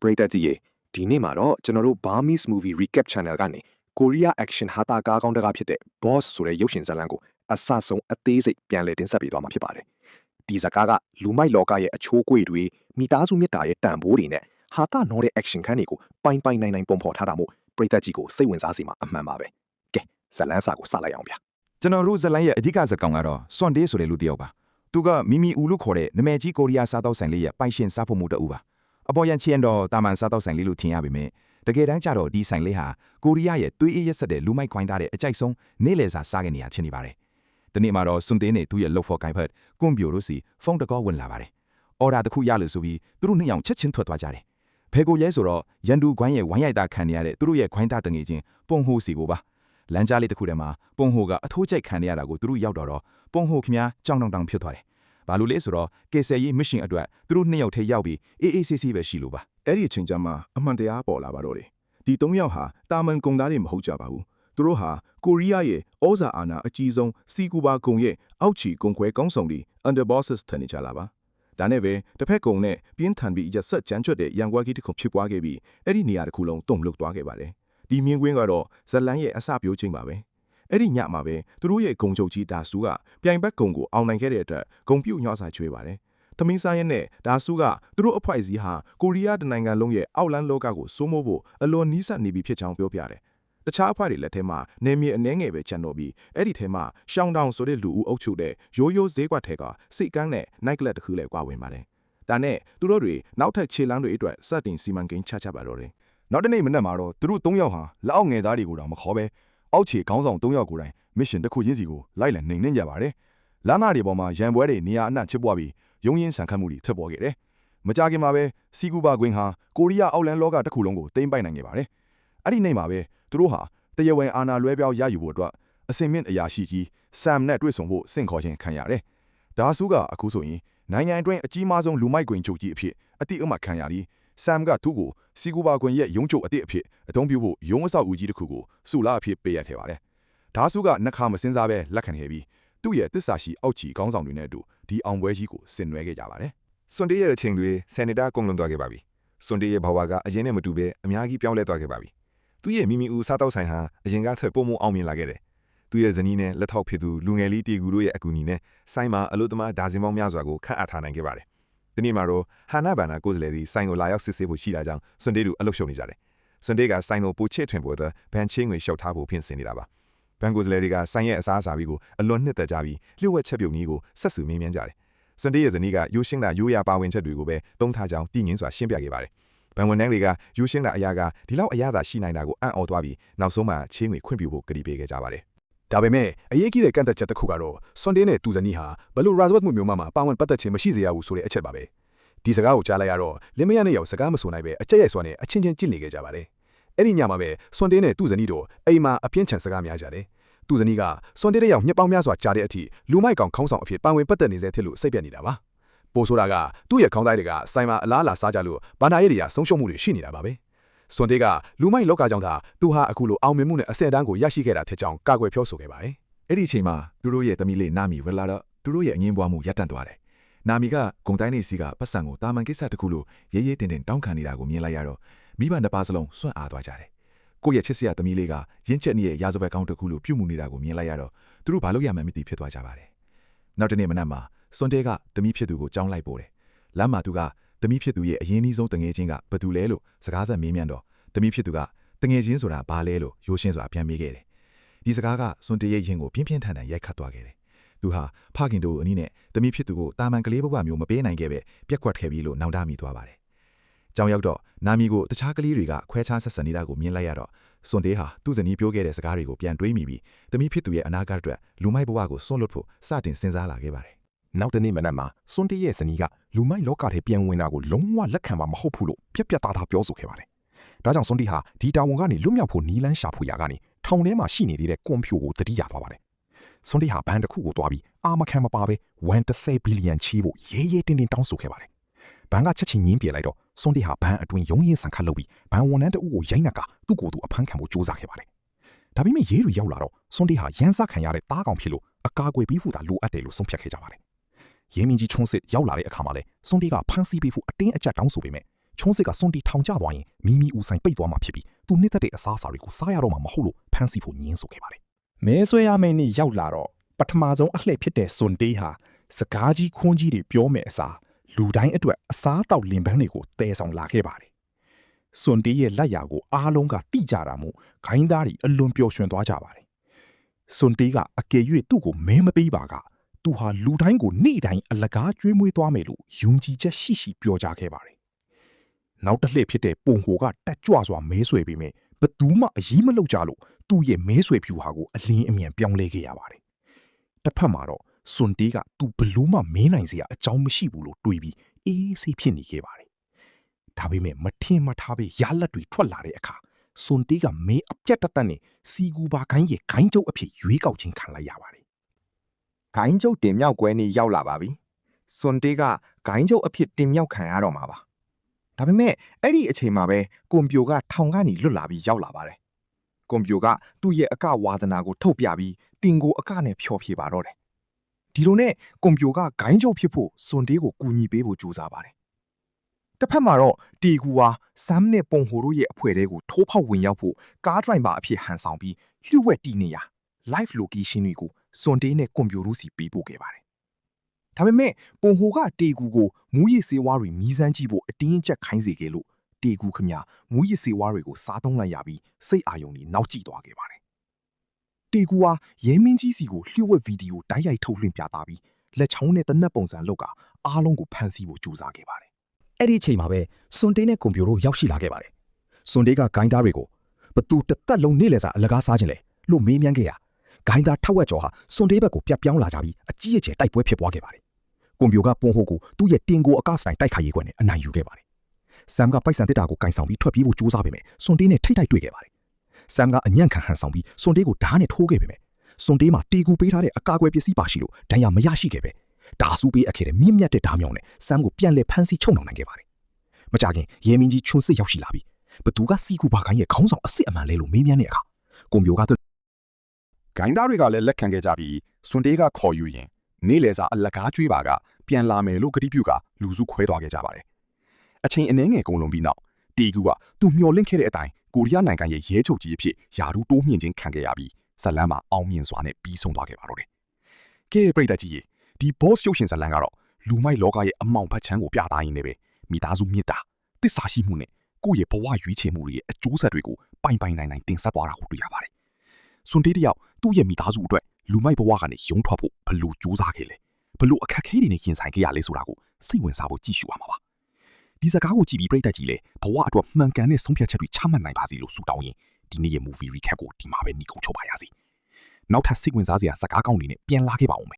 ပရိသတ်ကြီးရေဒီနေ့မှာတော့ကျွန်တော်တို့ Burmese Movie Recap Channel ကနေ Korea Action ဟာတာကားကောင်းတကားဖြစ်တဲ့ Boss ဆိုတဲ့ရုပ်ရှင်ဇာတ်လမ်းကိုအဆအဆုံးအသေးစိတ်ပြန်လည်တင်ဆက်ပေးသွားမှာဖြစ်ပါတယ်။ဒီဇာတ်ကားကလူမိုက်လောကရဲ့အချိုးအကွေ့တွေမိသားစုမြတ်တာရဲ့တန်ဖိုးတွေနဲ့ဟာတာနော်တဲ့ action ခန်းတွေကိုပိုင်ပိုင်နိုင်နိုင်ပုံဖော်ထားတာမို့ပရိသတ်ကြီးကိုစိတ်ဝင်စားစေမှာအမှန်ပါပဲ။ကဲဇာတ်လမ်းစာကိုစလိုက်အောင်ဗျာ။ကျွန်တော်တို့ဇာတ်လမ်းရဲ့အဓိကဇာတ်ကောင်ကတော့ Sunday ဆိုတဲ့လူတစ်ယောက်ပါ။သူကမီမီဦးလို့ခေါ်တဲ့နာမည်ကြီးကိုရီးယားစားတောက်ဆိုင်လေးရဲ့ပိုင်ရှင်စားဖို့မှုတူပါ။အပေါ်ရန်ချင်တော့တာမန်စားတောက်ဆိုင်လေးလို့ထင်ရပေမဲ့တကယ်တမ်းကျတော့ဒီဆိုင်လေးဟာကိုရီးယားရဲ့သွေးအေးရက်ဆက်တဲ့လူမိုက်ခွိုင်းသားတဲ့အကြိုက်ဆုံးနေ့လည်စာစားခဲ့နေရဖြစ်နေပါတယ်။ဒီနေ့မှာတော့ Sunday နဲ့သူ့ရဲ့ Look for Guy ဖတ်ကွန်ပျူတာစီဖုန်းတကောဝင်လာပါတယ်။အော်ဒါတစ်ခုရလို့ဆိုပြီးသူတို့နှစ်ယောက်ချက်ချင်းထွက်သွားကြတယ်။ဖဲကိုရဲဆိုတော့ရန်သူခွိုင်းရဲ့ဝိုင်းရိုက်တာခံနေရတဲ့သူတို့ရဲ့ခွိုင်းသားတငယ်ချင်းပုံဟိုးစီကိုပါလမ်းကြားလေးတစ်ခုထဲမှာပုံဟိုးကအထိုးကျိတ်ခံရတာကိုသူတို့ရောက်တော့ပုံဟိုးခင်ဗျားကြောင်တောင်ဖြစ်သွားတယ်။ဘာလို့လဲဆိုတော့ကေဆယ်ရေးမစ်ရှင်အတွက်သူတို့နှစ်ယောက်ထဲရောက်ပြီးအေးအေးဆေးဆေးပဲရှိလို့ပါအဲ့ဒီအချိန်ကျမှအမှန်တရားပေါ်လာပါတော့တယ်ဒီ၃ယောက်ဟာတာမန်ကုံသားတွေမဟုတ်ကြပါဘူးသူတို့ဟာကိုရီးယားရဲ့ဩဇာအာဏာအကြီးဆုံးစီကူဘာကုံရဲ့အောက်ချီကုံခွဲကောင်းဆောင်တွေ under bosses ထနေကြလာပါဒါနဲ့ပဲတစ်ဖက်ကုံနဲ့ပြင်းထန်ပြီးရက်ဆက်ကြမ်းကြွတဲ့ရန်ကွာကြီးတစ်ခုဖြစ်ပွားခဲ့ပြီးအဲ့ဒီနေရာတစ်ခုလုံးတုံ့လှုပ်သွားခဲ့ပါတယ်ဒီမြင်းကွင်းကတော့ဇလန်းရဲ့အစပြိုးချိန်ပါပဲအဲ့ဒီညမှာပဲသူတို့ရဲ့ဂုံချုပ်ကြီးဒါဆူကပြိုင်ဘက်ဂုံကိုအောင်နိုင်ခဲ့တဲ့အတွက်ဂုံပြုတ်ညှော့စာချွေးပါတယ်သမင်းဆိုင်ရဲ့နဲ့ဒါဆူကသူတို့အဖွဲ့အစည်းဟာကိုရီးယားတနိုင်ငံလုံးရဲ့အောက်လန်းလောကကိုစိုးမိုးဖို့အလွန်နီးစပ်နေပြီဖြစ်ကြောင်းပြောပြတယ်။တခြားအဖွဲ့တွေလက်ထဲမှာနေမြေအနှဲငယ်ပဲချန်တော့ပြီးအဲ့ဒီထဲမှာရှောင်းတောင်ဆိုတဲ့လူဦးအုပ်ချုပ်တဲ့ရိုးရိုးဈေးကွက်ထဲကစိတ်ကန်းနဲ့နိုက်ကလပ်တစ်ခုလည်းကွာဝင်ပါတယ်။ဒါနဲ့သူတို့တွေနောက်ထပ်ခြေလမ်းတွေအတွက်စတင်စီမံကိန်းချပါတော့တယ်။နောက်တနေ့မနက်မှာတော့သူတို့၃ယောက်ဟာလက်အောက်ငယ်သားတွေကိုတော့မခေါ်ပဲအောက်ခြေခေါင်းဆောင်၃ယောက်ကိုယ်တိုင်မစ်ရှင်တစ်ခုချင်းစီကိုလိုက်လံနှိမ်နှင်းကြပါတယ်။လမ်းသားတွေပေါ်မှာရန်ပွဲတွေနေရာအနှံ့ချစ်ပွားပြီးရုံရင်းဆန်ခတ်မှုတွေထပ်ပေါ်ခဲ့တယ်။မကြခင်မှာပဲစီကူဘာကွင်းဟာကိုရီးယားအောက်လန်းလောကတစ်ခုလုံးကိုသိမ်းပိုက်နိုင်ခဲ့ပါတယ်။အဲ့ဒီနေ့မှာပဲသူတို့ဟာတရားဝင်အာဏာလွှဲပြောင်းရယူဖို့အတွက်အစင်မြင့်အရာရှိကြီးဆမ်နဲ့တွေ့ဆုံဖို့စင့်ခေါ်ခြင်းခံရတယ်။ဒါဆူကအခုဆိုရင်နိုင်ငံအတွင်းအကြီးမားဆုံးလူမိုက်ကွင်းချုပ်ကြီးအဖြစ်အတိအမှတ်ခံရပြီးဆမ်ကသူ့ကိုစီကူဘာကွင်းရဲ့ရုံးချုပ်အသစ်အဖြစ်အသုံးပြုဖို့ရုံးအဆောက်အဦကြီးတစ်ခုကိုစုလာအဖြစ်ပေးရခဲ့ပါတယ်။ဒါဆူကနှခါမစင်းစားပဲလက်ခံခဲ့ပြီးသူ့ရဲ့တစ္ဆာရှိအောက်ချီခေါင်းဆောင်တွေနဲ့အတူဒီအောင်ပွဲကြီးကိုဆင်နွှဲခဲ့ကြပါတယ်။စွန်ဒေးရဲ့အချိန်တွေဆန်နီတာကုန်လွန်သွားခဲ့ပါပြီ။စွန်ဒေးရဲ့ဘဝကအရင်နဲ့မတူဘဲအများကြီးပြောင်းလဲသွားခဲ့ပါပြီ။သူ့ရဲ့မိမိဦးစားတောက်ဆိုင်ဟာအရင်ကထက်ပိုမိုအောင်မြင်လာခဲ့တယ်။သူ့ရဲ့ဇနီးနဲ့လက်ထောက်ဖြစ်သူလူငယ်လေးတီကူတို့ရဲ့အကူအညီနဲ့ဆိုင်မှာအလို့သမားဒါဇင်ပေါင်းများစွာကိုခန့်အပ်ထားနိုင်ခဲ့ပါတယ်။ဒီနေ့မှာတော့ဟာနာဘန်နာကိုယ်စားလှယ်ဒီဆိုင်ကိုလာရောက်စစ်ဆေးဖို့ရှိတာကြောင့်စွန်ဒေးတို့အလုပ်ရှုပ်နေကြတယ်။စွန်ဒေးကဆိုင်ကိုပိုချဲ့ထွင်ပေါ်တဲ့ဘန်ချင်းငွေလျှောက်ထားဖို့ပြင်ဆင်နေတာပါ။ဘန်ကိုယ်စားလှယ်တွေကဆိုင်ရဲ့အစားအစာတွေကိုအလွန်နှစ်သက်ကြပြီးလျှို့ဝှက်ချက်ပြုတ်နည်းကိုဆက်စုမေးမြန်းကြတယ်။စွန်ဒေးရဲ့ဇနီးကယူရှင်းတာရိုးရာပါဝင်ချက်တွေကိုပဲသုံးထားကြောင်းတည်ငင်းစွာရှင်းပြခဲ့ပါတယ်။ဘန်ဝန်ထမ်းတွေကယူရှင်းတာအရာကဒီလောက်အရသာရှိနိုင်တာကိုအံ့ဩသွားပြီးနောက်ဆုံးမှချေးငွေခွင့်ပြုဖို့ကတိပေးခဲ့ကြပါတယ်။ဒါပေမဲ့အရေးကြီးတဲ့ကန့်သက်ချက်တစ်ခုကတော့စွန်ဒေးနဲ့သူဇနီးဟာဘလို့ရာဇဝတ်မှုမျိုးမှပါဝင်ပတ်သက်ခြင်းမရှိစေရဘူးဆိုတဲ့အချက်ပါပဲ။ဒီစကားကိုကြားလိုက်ရတော့လင်မယားနဲ့ရောက်စကားမဆိုနိုင်ပဲအကြက်ရိုက်စွာနဲ့အချင်းချင်းကြည့်နေခဲ့ကြပါတယ်။အဲ့ဒီညမှာပဲစွန်ဒေးနဲ့သူဇနီးတို့အိမ်မှာအပြင်းထန်စကားများကြတယ်။သူဇနီးကစွန်ဒေးရဲ့ရောက်ညက်ပေါင်းများစွာကြားတဲ့အထိလူမိုက်ကောင်ခေါင်းဆောင်အဖြစ်ပါဝင်ပတ်သက်နေစေဖြစ်လို့စိတ်ပြက်နေတာပါ။ပိုဆိုတာကသူ့ရဲ့ခေါင်းသားတွေကဆိုင်မှာအလားအလာစားကြလို့ဘာနာရေးတွေကဆုံးရှုံးမှုတွေရှိနေတာပါပဲ။စွန်ဒေးကလူမိုက်လောကကြောင့်သာသူဟာအခုလိုအောင်မြင်မှုနဲ့အဆင့်အတန်းကိုရရှိခဲ့တာဖြစ်ကြောင်းကာကွယ်ပြောဆိုခဲ့ပါတယ်။အဲ့ဒီအချိန်မှာသူတို့ရဲ့သမီးလေးနာမီဝလာတော့သူတို့ရဲ့အငင်းပွားမှုရပ်တန့်သွားတယ်။နာမီကဂုံတိုင်းနေစီကပတ်စံကိုတာမန်ကိစ္စတစ်ခုလိုရေးရေးတင်တင်တောင်းခံနေတာကိုမြင်လိုက်ရတော့မိဘနှစ်ပါးစလုံးစွန့်အားသွားကြတယ်။ကိုယ့်ရဲ့ချစ်စရာသမီးလေးကရင်းချက်နေတဲ့ရာဇဝတ်ကောင်းတစ်ခုလိုပြုမှုနေတာကိုမြင်လိုက်ရတော့သူတို့ဘာလို့ရမှန်းမသိဖြစ်သွားကြပါတယ်။နောက်တနေ့မနက်မှာစွန်ဒေးကသမီးဖြစ်သူကိုကြောင်းလိုက်ပို့တယ်။လမ်းမှာသူကသမီးဖြစ်သူရဲ့အရင်နှီးဆုံးတငယ်ချင်းကဘသူလဲလို့စကားဆက်မေးမြန်းတော့သမီးဖြစ်သူကတငယ်ချင်းဆိုတာဘာလဲလို့ရိုးရှင်းစွာပြန်မေးခဲ့တယ်။ဒီစကားကစွန်ဒေးရဲ့ရင်ကိုပြင်းပြင်းထန်ထန်ရိုက်ခတ်သွားခဲ့တယ်။သူဟာဖခင်တို့အနည်းနဲ့သမီးဖြစ်သူကိုတာမန်ကလေးဘဝမျိုးမပေးနိုင်ခဲ့ပဲပြက်ကွက်ခဲ့ပြီးလို့နောင်တမိသွားပါတယ်။ကြောင်ရောက်တော့နာမီကိုတခြားကလေးတွေကခွဲခြားဆက်ဆံနေတာကိုမြင်လိုက်ရတော့စွန်ဒေးဟာသူ့ဇနီးပြောခဲ့တဲ့စကားတွေကိုပြန်တွေးမိပြီးသမီးဖြစ်သူရဲ့အနာဂတ်အတွက်လူမိုက်ဘဝကိုစွန့်လွတ်ဖို့စတင်စဉ်းစားလာခဲ့ပါတယ်။နောက်တနေ့မနက်မှာစွန်ဒေးရဲ့ဇနီးကလူမိုက်လောကထဲပြန်ဝင်တာကိုလုံးဝလက်ခံမှာမဟုတ်ဘူးလို့ပြက်ပြက်သားသားပြောဆိုခဲ့ပါတယ်။ဒါကြောင့်စွန်ဒေးဟာဒီတာဝန်ကနေလွတ်မြောက်ဖို့နီးလန်းရှာဖွေရာကနေထောင်ထဲမှာရှိနေသေးတဲ့ကွန်ဖြိုကိုတတိယသွားပါတယ်။စွန်ဒေးဟာဘန်တစ်ခုကိုသွားပြီးအာမခံမပါပဲ130 ဘီလီယံချီးဖို့ရေးရေးတင်းတင်းတောင်းဆိုခဲ့ပါတယ်။ဘန်ကချက်ချင်းငင်းပြေလိုက်တော့စွန်ဒေးဟာဘန်အတွင်းရုံရင်းဆန်ခတ်လုပ်ပြီးဘန်ဝန်ထမ်းတအုပ်ကိုရိုက်နှက်ကသူ့ကိုယ်သူအဖမ်းခံဖို့ကြိုးစားခဲ့ပါတယ်။ဒါပေမဲ့ရေးတွေရောက်လာတော့စွန်ဒေးဟာရန်စခံရတဲ့တားကောင်ဖြစ်လို့အကာအကွယ်ပေးဖို့သာလိုအပ်တယ်လို့ဆုံးဖြတ်ခဲ့ကြပါတယ်။ရင်းမင်းကြီးချုံးစစ်ရောက်လာတဲ့အခါမှာလဲစွန်ဒေးကဖမ်းဆီးပေးဖို့အတင်းအကျပ်တောင်းဆိုပေမဲ့ ချုံးစစ်ကစွန်တီထောင်ကျသွားရင်မိမိဦးဆိုင်ပိတ်သွားမှာဖြစ်ပြီးသူနှစ်သက်တဲ့အစားအစာတွေကိုစားရတော့မှာမဟုတ်လို့ဖမ်းဆီးဖို့ညှင်းဆိုခဲ့ပါတယ်။မဲဆွဲရမယ့်နေ့ရောက်လာတော့ပထမဆုံးအလှည့်ဖြစ်တဲ့စွန်တေးဟာစကားကြီးခွန်းကြီးတွေပြောမယ်အစားလူတိုင်းအတွက်အစားတောက်လင်ပန်းတွေကိုတည်ဆောင်လာခဲ့ပါတယ်။စွန်တေးရဲ့လက်ရာကိုအားလုံးကတိကြတာမို့ခိုင်းသားတွေအလွန်ပျော်ရွှင်သွားကြပါတယ်။စွန်တေးကအကယ်၍သူ့ကိုမဲမပေးပါကသူဟာလူတိုင်းကိုနေ့တိုင်းအလကားကျွေးမွေးသွားမယ်လို့ယုံကြည်ချက်ရှိရှိပြောကြားခဲ့ပါတယ်။နောက်တစ်လှည့်ဖြစ်တဲ့ပုံဟိုကတက်ကြွစွာမဲဆွဲပြီးမြဲဘသူမှအရေးမလုပ်ကြလို့သူ့ရဲ့မဲဆွဲဖြူဟာကိုအလင်းအမြန်ပြောင်းလဲခဲ့ရပါတယ်။တစ်ဖက်မှာတော့စွန်တေးကသူဘလို့မှမင်းနိုင်စရာအကြောင်းမရှိဘူးလို့တွေးပြီးအေးဆေးဖြစ်နေခဲ့ပါတယ်။ဒါပေမဲ့မထင်မထားပဲရလက်တွေထွက်လာတဲ့အခါစွန်တေးကမဲအပြတ်တက်နဲ့စီကူပါခိုင်းရဲ့ခိုင်းကျုပ်အဖြစ်ရွေးကောက်ခြင်းခံလိုက်ရပါတယ်။ ဂိုင်းကျုပ်တင်မြောက်ကွဲနေရောက်လာပါပြီ။စွန်တေးကဂိုင်းကျုပ်အဖြစ်တင်မြောက်ခံရတော့မှာပါ။ဒါပေမဲ့အဲ့ဒီအချိန်မှာပဲကွန်ပြိုကထောင်ကနေလွတ်လာပြီးရောက်လာပါတယ်။ကွန်ပြိုကသူ့ရဲ့အကဝါဒနာကိုထုတ်ပြပြီးတင်ကိုအကနဲ့ဖျော်ဖြေပါတော့တယ်။ဒီလိုနဲ့ကွန်ပြိုကဂိုင်းကျုပ်ဖြစ်ဖို့စွန်တေးကိုကူညီပေးဖို့ကြိုးစားပါတယ်။တစ်ဖက်မှာတော့တီကူဟာဆမ်နဲ့ပုံဟိုတို့ရဲ့အဖွဲ့တွေကိုထိုးဖောက်ဝင်ရောက်ဖို့ကားဒရိုင်ဘာအဖြစ်ဟန်ဆောင်ပြီးလျှို့ဝှက်တီးနေရ live location တွေကိုစွန်တေးနဲ့ကွန်ပြိုတို့စီပေးပို့ခဲ့ပါတယ်။ဒါပေမဲ့ပုံဟိုကတီကူကိုမူးယစ်ဆေးဝါးတွေမီးစမ်းကြည့်ဖို့အတင်းအကျပ်ခိုင်းစေခဲ့လို့တီကူခမမူးယစ်ဆေးဝါးတွေကိုစားသုံးလိုက်ရပြီးစိတ်အာရုံတွေနောက်ကျသွားခဲ့ပါတယ်။တီကူဟာရဲမင်းကြီးစီကိုလျှို့ဝှက်ဗီဒီယိုတိုက်ရိုက်ထုတ်လွှင့်ပြသပြီးလက်ချောင်းနဲ့တနက်ပုံစံလောက်ကအားလုံးကိုဖမ်းဆီးဖို့ကြိုးစားခဲ့ပါတယ်။ အဲ့ဒီအချိန်မှာပဲစွန်တေးနဲ့ကွန်ပြိုတို့ရောက်ရှိလာခဲ့ပါတယ်။စွန်တေးကဂိုင်းသားတွေကိုဘသူတစ်သက်လုံးနေ့လည်စာအလကားစားခြင်းလေလို့မေးမြန်းခဲ့ရဂိုင်းသားထောက်ဝက်ကျော်ဟာစွန်တေးဘက်ကိုပြပြောင်းလာကြပြီးအကြီးအကျယ်တိုက်ပွဲဖြစ်ပွားခဲ့ပါတယ်။ကွန်ပြိုကပုံဟိုကိုသူ့ရဲ့တင်ကိုအကဆိုင်တိုက်ခိုက်ရေးကွက်နဲ့အနိုင်ယူခဲ့ပါတယ်။ဆမ်ကပိုက်ဆံတစ်တာကိုကင်ဆောင်ပြီးထွက်ပြေးဖို့ကြိုးစားပေမဲ့စွန်တေးနဲ့ထိတ်တိုက်တွေ့ခဲ့ပါတယ်။ဆမ်ကအညံ့ခံဟန်ဆောင်ပြီးစွန်တေးကိုဓာတ်နဲ့ထိုးခဲ့ပေမဲ့စွန်တေးမှာတီကူပေးထားတဲ့အကာအကွယ်ပစ္စည်းပါရှိလို့ဒဏ်ရာမရရှိခဲ့ပဲဒါဆူပေးအပ်ခဲ့တဲ့မြင့်မြတ်တဲ့ဓာတ်မြောင်နဲ့ဆမ်ကိုပြန်လည်ဖမ်းဆီးချုပ်နှောင်နိုင်ခဲ့ပါတယ်။မကြခင်ရဲမင်းကြီးချွန်းစစ်ရောက်ရှိလာပြီးဘသူကစီကူပါခိုင်းရဲ့ခေါင်းဆောင်အစ်စ်အမှန်လဲလို့မေးမြန်းတဲ့အခါကွန်ပြိုက ဂိုင်းသားတွေကလည်းလက်ခံခဲ့ကြပြီးစွန်တေးကခေါ်ယူရင်နေ့လယ်စာအလကားကျွေးပါကပြန်လာမယ်လို့ကတိပြုကလူစုခွဲသွားခဲ့ကြပါတယ်။အချိန်အနည်းငယ်ကုန်လွန်ပြီးနောက်တီကူကသူမျှော်လင့်ခဲ့တဲ့အတိုင်းကိုရီးယားနိုင်ငံရဲ့ရဲချုပ်ကြီးအဖြစ်ယာရူတိုးမြင့်ခြင်းခံခဲ့ရပြီးဇလန်းမှာအောင်မြင်စွာနဲ့ပြီးဆုံးသွားခဲ့ပါတော့တယ်။ကဲပြည်သက်ကြီးရေဒီ boss ရုပ်ရှင်ဇလန်းကတော့လူမိုက်လောကရဲ့အမောင်ဖတ်ချမ်းကိုပြသရင်းနဲ့ပဲမိသားစုမြစ်တာသစ္စာရှိမှုနဲ့ကိုယ့်ရဲ့ဘဝရွေးချယ်မှုတွေရဲ့အကျိုးဆက်တွေကိုပိုင်ပိုင်နိုင်နိုင်တင်ဆက်သွားတာကိုတွေ့ရပါတယ်။စွန်တေးတယောက်သူ့ရဲ့မိသားစုအတွက်လူမိုက်ဘဝကနေရုံထွက်ဖို့ဘလို့ကြိုးစားခဲ့လဲဘလို့အခက်ခဲတွေနဲ့ရင်ဆိုင်ခဲ့ရလဲဆိုတာကိုစိတ်ဝင်စားဖို့ကြည့်ရှုရမှာပါ။ဒီစကားကိုကြည့်ပြီးပြည်သက်ကြီးလေဘဝအတွက်မှန်ကန်တဲ့ဆုံးဖြတ်ချက်တွေချမှတ်နိုင်ပါစေလို့ဆုတောင်းရင်ဒီနေ့ရဲ့ movie recap ကိုဒီမှာပဲညီကုန်းချုပ်ပါရစေ။နောက်ထပ်စိတ်ဝင်စားစရာစကားကောင်းတွေနဲ့ပြန်လာခဲ့ပါဦးမယ်